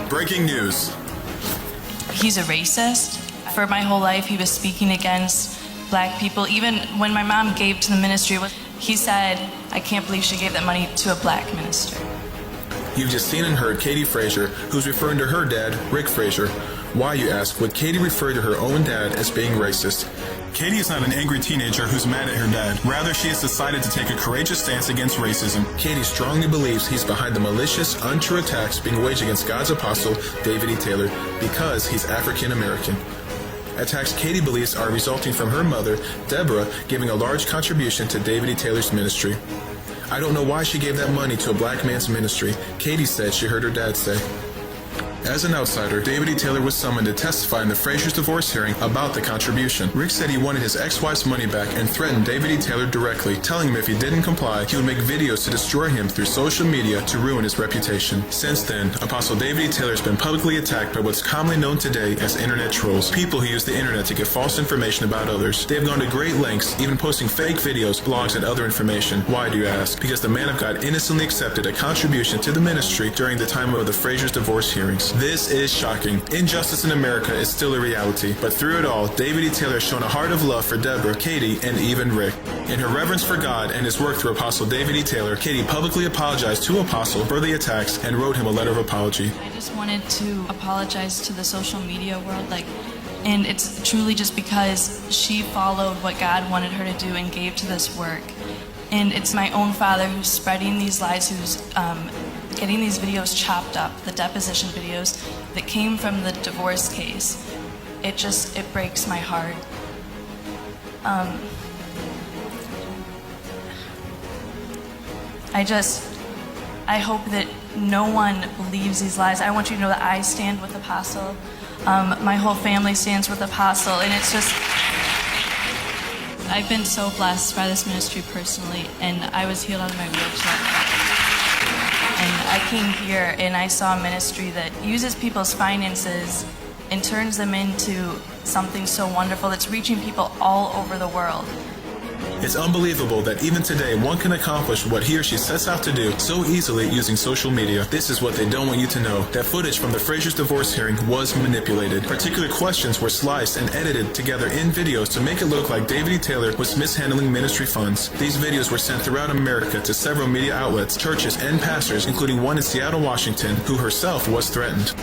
Breaking news. He's a racist. For my whole life, he was speaking against black people. Even when my mom gave to the ministry, he said, I can't believe she gave that money to a black minister. You've just seen and heard Katie Frazier, who's referring to her dad, Rick Frazier. Why, you ask, would Katie refer to her own dad as being racist? Katie is not an angry teenager who's mad at her dad. Rather, she has decided to take a courageous stance against racism. Katie strongly believes he's behind the malicious, untrue attacks being waged against God's apostle, David E. Taylor, because he's African American. Attacks Katie believes are resulting from her mother, Deborah, giving a large contribution to David E. Taylor's ministry. I don't know why she gave that money to a black man's ministry, Katie said she heard her dad say. As an outsider, David E. Taylor was summoned to testify in the Frazier's divorce hearing about the contribution. Rick said he wanted his ex-wife's money back and threatened David E. Taylor directly, telling him if he didn't comply, he would make videos to destroy him through social media to ruin his reputation. Since then, Apostle David E. Taylor has been publicly attacked by what's commonly known today as internet trolls, people who use the internet to give false information about others. They have gone to great lengths, even posting fake videos, blogs, and other information. Why, do you ask? Because the man of God innocently accepted a contribution to the ministry during the time of the Frazier's divorce hearings. This is shocking. Injustice in America is still a reality, but through it all, David E. Taylor has shown a heart of love for Deborah, Katie, and even Rick. In her reverence for God and his work through Apostle David E. Taylor, Katie publicly apologized to Apostle for the attacks and wrote him a letter of apology. I just wanted to apologize to the social media world, and it's truly just because she followed what God wanted her to do and gave to this work. And it's my own father who's spreading these lies, who's getting these videos chopped up, the deposition videos that came from the divorce case. It breaks my heart. I hope that no one believes these lies. I want you to know that I stand with Apostle. My whole family stands with Apostle, and it's just, I've been so blessed by this ministry personally, and I was healed out of my wheelchair. And I came here and I saw a ministry that uses people's finances and turns them into something so wonderful that's reaching people all over the world. It's unbelievable that even today one can accomplish what he or she sets out to do so easily using social media. This is what they don't want you to know. That footage from the Frazier's divorce hearing was manipulated. Particular questions were sliced and edited together in videos to make it look like David E. Taylor was mishandling ministry funds. These videos were sent throughout America to several media outlets, churches, and pastors, including one in Seattle, Washington, who herself was threatened.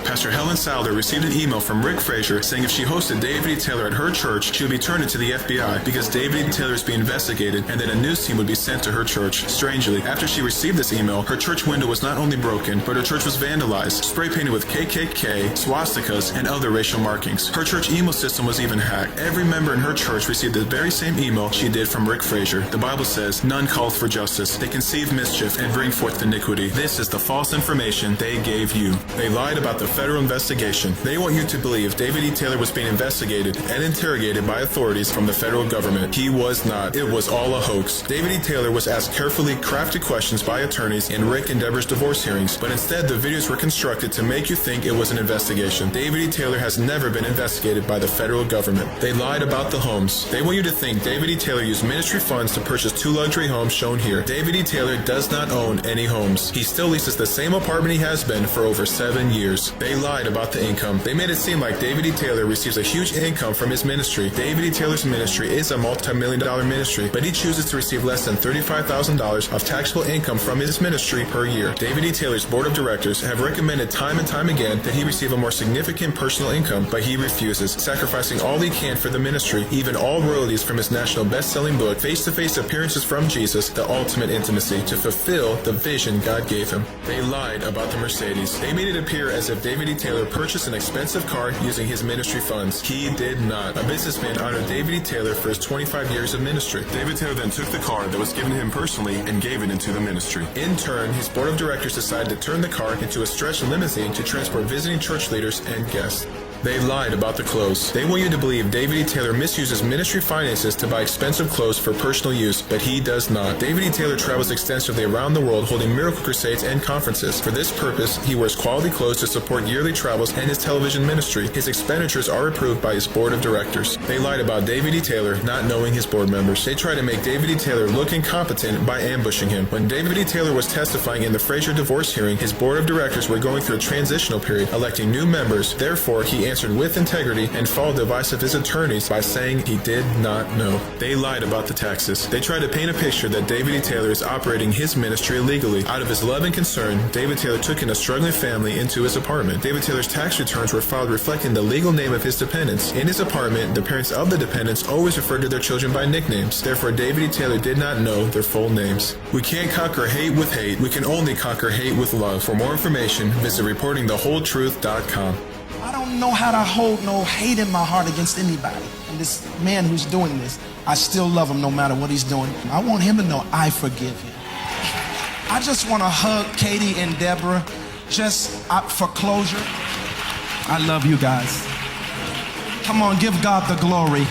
Pastor Helen Salder received an email from Rick Frazier saying if she hosted David E. Taylor at her church, she would be turned into the FBI because David E. Taylor is being investigated, and that a news team would be sent to her church. Strangely, after she received this email, her church window was not only broken, but her church was vandalized, spray painted with KKK, swastikas, and other racial markings. Her church email system was even hacked. Every member in her church received the very same email she did from Rick Frazier. The Bible says, none called for justice. They conceive mischief and bring forth iniquity. This is the false information they gave you. They lied about the federal investigation. They want you to believe David E. Taylor was being investigated and interrogated by authorities from the federal government. He was not. It was all a hoax. David E. Taylor was asked carefully crafted questions by attorneys in Rick and Deborah's divorce hearings, but instead the videos were constructed to make you think it was an investigation. David E. Taylor has never been investigated by the federal government. They lied about the homes. They want you to think David E. Taylor used ministry funds to purchase 2 luxury homes shown here. David E. Taylor does not own any homes. He still leases the same apartment he has been for over 7 years. They lied about the income. They made it seem like David E. Taylor receives a huge income from his ministry. David E. Taylor's ministry is a multi-million-dollar ministry, but he chooses to receive less than $35,000 of taxable income from his ministry per year. David E. Taylor's board of directors have recommended time and time again that he receive a more significant personal income, but he refuses, sacrificing all he can for the ministry, even all royalties from his national best-selling book, Face-to-Face Appearances from Jesus, The Ultimate Intimacy, to fulfill the vision God gave him. They lied about the Mercedes. They made it appear as if David E. Taylor purchased an expensive car using his ministry funds. He did not. A businessman honored David E. Taylor for his 25 years of ministry. David Taylor then took the car that was given to him personally and gave it into the ministry. In turn, his board of directors decided to turn the car into a stretch limousine to transport visiting church leaders and guests. They lied about the clothes. They want you to believe David E. Taylor misuses ministry finances to buy expensive clothes for personal use, but he does not. David E. Taylor travels extensively around the world holding miracle crusades and conferences. For this purpose, he wears quality clothes to support yearly travels and his television ministry. His expenditures are approved by his board of directors. They lied about David E. Taylor, not knowing his board members. They tried to make David E. Taylor look incompetent by ambushing him. When David E. Taylor was testifying in the Frazier divorce hearing, his board of directors were going through a transitional period, electing new members. Therefore, he answered with integrity and followed the advice of his attorneys by saying he did not know. They lied about the taxes. They tried to paint a picture that David E. Taylor is operating his ministry illegally. Out of his love and concern, David Taylor took in a struggling family into his apartment. David Taylor's tax returns were filed reflecting the legal name of his dependents. In his apartment, the parents of the dependents always referred to their children by nicknames. Therefore, David E. Taylor did not know their full names. We can't conquer hate with hate. We can only conquer hate with love. For more information, visit reportingthewholetruth.com. I don't know how to hold no hate in my heart against anybody. And this man who's doing this, I still love him no matter what he's doing. I want him to know I forgive him. I just want to hug Katie and Deborah just for closure. I love you guys. Come on, give God the glory.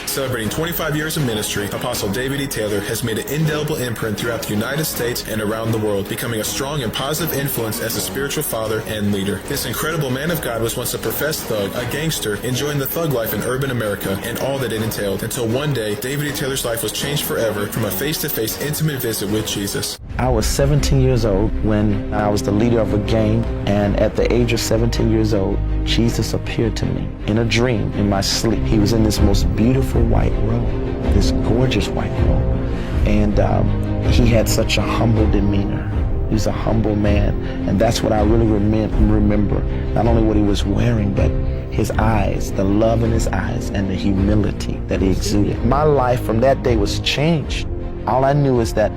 Celebrating 25 years of ministry, Apostle David E. Taylor has made an indelible imprint throughout the United States and around the world, becoming a strong and positive influence as a spiritual father and leader. This incredible man of God was once a professed thug, a gangster, enjoying the thug life in urban America and all that it entailed, until one day, David E. Taylor's life was changed forever from a face-to-face intimate visit with Jesus. I was 17 years old when I was the leader of a gang, and at the age of 17 years old, Jesus appeared to me in a dream in my sleep. He was in this most beautiful white robe, this gorgeous white robe, and he had such a humble demeanor. He was a humble man, and that's what I really remember. Not only what he was wearing, but his eyes, the love in his eyes, and the humility that he exuded. My life from that day was changed. All I knew is that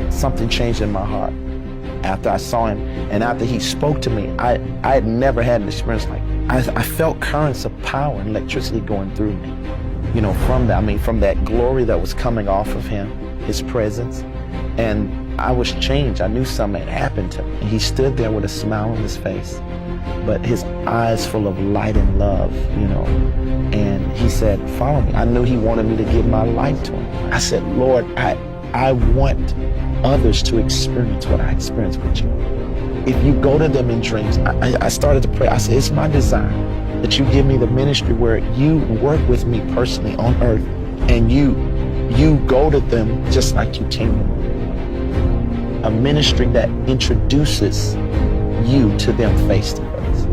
something changed in my heart after I saw him, and after he spoke to me. I had never had an experience like that. I felt currents of power and electricity going through me. You know, from that glory that was coming off of him, his presence, and I was changed. I knew something had happened to me. And he stood there with a smile on his face, but his eyes full of light and love, you know, and he said, "Follow me." I knew he wanted me to give my life to him. I said, "Lord, I want others to experience what I experienced with you. If you go to them in dreams," I started to pray. I said, "It's my desire that you give me the ministry where you work with me personally on earth, and you go to them just like you came to me. A ministry that introduces you to them face to face."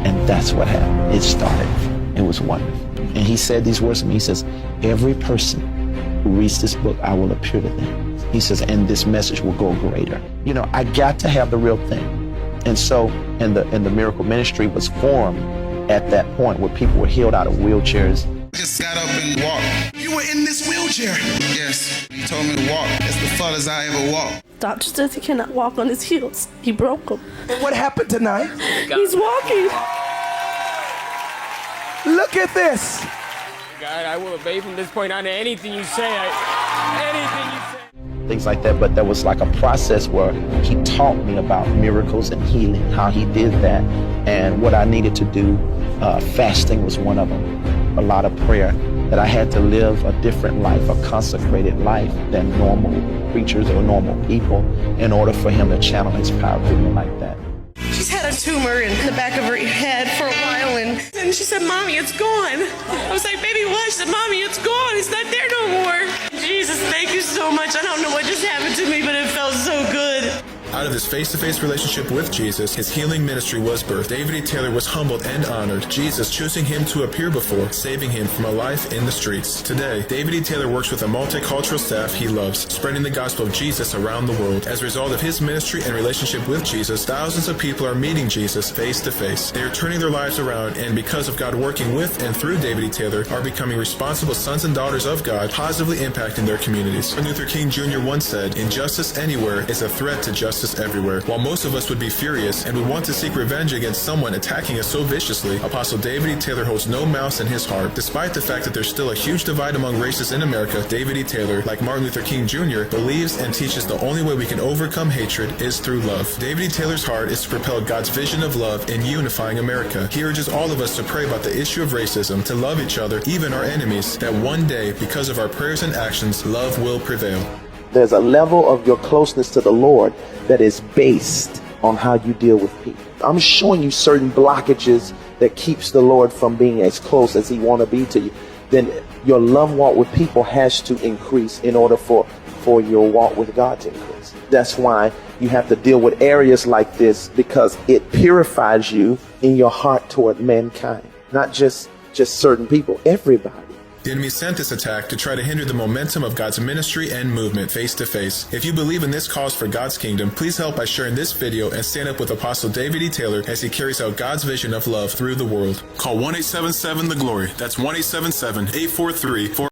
And that's what happened. It started. It was wonderful. And he said these words to me. He says, "Every person who reads this book, I will appear to them." He says, "And this message will go greater." You know, I got to have the real thing. And so, and the miracle ministry was formed at that point where people were healed out of wheelchairs. I just got up and walked. You were in this wheelchair. Yes, he told me to walk. It's the farthest I ever walked. Doctor says he cannot walk on his heels. He broke them. And what happened tonight? He's walking. Look at this. God, I will obey from this point on to anything you say. Anything you say. Things like that, but there was like a process where he taught me about miracles and healing, how he did that, and what I needed to do. Fasting was one of them, a lot of prayer, that I had to live a different life, a consecrated life than normal preachers or normal people in order for him to channel his power through me like that. She's had a tumor in the back of her head for a while, and she said, "Mommy, it's gone." I was like, "Baby, what?" She said, "Mommy, it's gone. It's not there no more." Jesus, thank you so much. I don't know what just happened to me, but it felt so good. Out of his face-to-face relationship with Jesus, his healing ministry was birthed. David E. Taylor was humbled and honored, Jesus choosing him to appear before, saving him from a life in the streets. Today, David E. Taylor works with a multicultural staff he loves, spreading the gospel of Jesus around the world. As a result of his ministry and relationship with Jesus, thousands of people are meeting Jesus face-to-face. They are turning their lives around, and because of God working with and through David E. Taylor, are becoming responsible sons and daughters of God, positively impacting their communities. Martin Luther King Jr. once said, "Injustice anywhere is a threat to justice almost everywhere. While most of us would be furious and would want to seek revenge against someone attacking us so viciously, Apostle David E. Taylor holds no malice in his heart. Despite the fact that there's still a huge divide among races in America, David E. Taylor, like Martin Luther King Jr., believes and teaches the only way we can overcome hatred is through love. David E. Taylor's heart is to propel God's vision of love in unifying America. He urges all of us to pray about the issue of racism, to love each other, even our enemies, that one day, because of our prayers and actions, love will prevail. There's a level of your closeness to the Lord that is based on how you deal with people. I'm showing you certain blockages that keeps the Lord from being as close as he want to be to you. Then your love walk with people has to increase in order for your walk with God to increase. That's why you have to deal with areas like this, because it purifies you in your heart toward mankind, not just certain people, everybody. The enemy sent this attack to try to hinder the momentum of God's ministry and movement face to face. If you believe in this cause for God's kingdom, please help by sharing this video and stand up with Apostle David E. Taylor as he carries out God's vision of love through the world. Call 1-877-THE-GLORY. That's 1-877-843-4